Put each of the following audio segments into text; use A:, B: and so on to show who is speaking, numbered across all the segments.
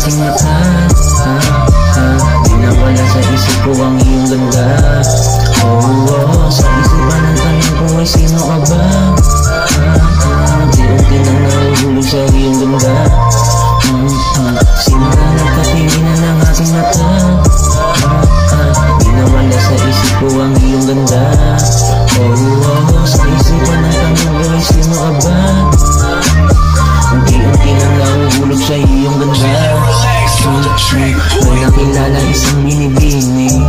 A: aking mata. Di nawala sa isip ko ang iyong ganda. Sa isipan ng tanong ko ay sino ka ba? Unti-unti nang nahuhulog sa iyong ganda. Simula nagkatinginan ng aking mata. Di nawala sa isip ko ang iyong ganda. Sa isipan ng tanong ko ay sino ka ba? Unti-unti nang nahuhulog sa iyong ganda. May nakilala isang binibini.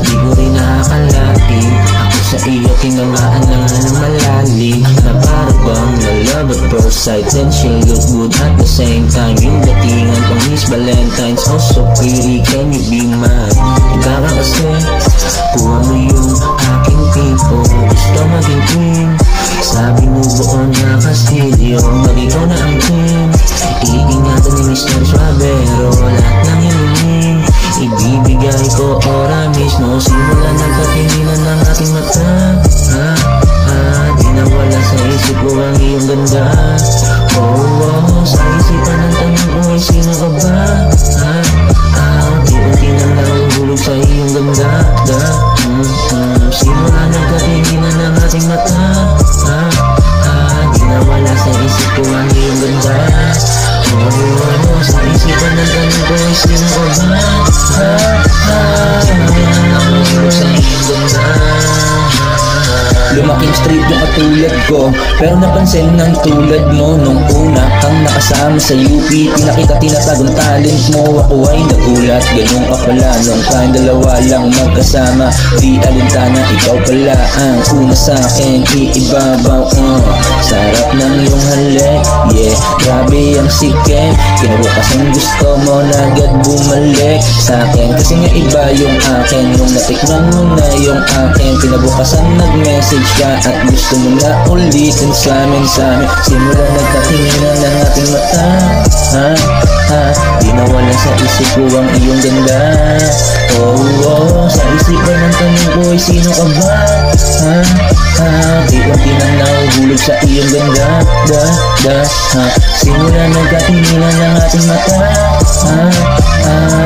A: Di ko rin nakakalapi. Ako sa iyo tinamaan lang ng malalim. Na parang bang na love at first sight. And she look good at the same time. Yung datingan pang Miss Valentine's. Oh so pretty, can you be mine? Ikaw ka kasi, kuha mo yung aking tipo. Gusto maging team. Sabi mo buon na kastilyo. Pag ikaw na ang team, iingatan ni Mr. Suavero. Lahat ng hinihin, ibibigay ko ora mismo. Simula nagkatinginan ng ating mata. Di nawala sa isip ko ang iyong ganda. Sa isipan ng tanong ko ay sino ka ba? Unti-unti nang nahuhulog sa iyong ganda. Simula nagkatinginan ng ating mata. Di nawala sa isip ko ang iyong ganda. Sa isipan ng tanong ko ay sino ka ba? Nahuhulog sa iyong ganda.
B: Lumaking street yung katulad ko, pero napansin ng tulad mo. Nung una kang nakasama sa UP, pinakita tinatagong talent mo. Ako ay nagulat, ganun ka pala. Nung tayong dalawa lang magkasama, di alintana, ikaw pala ang una sa'kin. Iibabaw, sarap ng iyong halik. Yeah, grabe ang sikin. Kinabukasan gusto mo na agad bumalik sa'kin. Kasi nga iba yung akin. Nung natikman mo na yung akin, kinabukasan nag-message ka at gusto mo na ulitin sa amin. Simula nagkatinginan ng ating mata. Di nawala sa isip ko ang iyong ganda. Sa isipan ng tanong ko ay sino ka ba? Di nang nahuhulog sa iyong ganda. Simula nagkatinginan ng ating mata.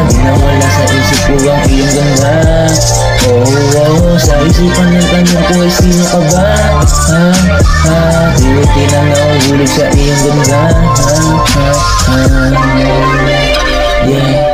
B: Di nawala sa isip ko ang iyong ganda. Sa isipan ng tanong ko ay sino ka ba? Di nang nahuhulog sa iyong ganda. Yeah.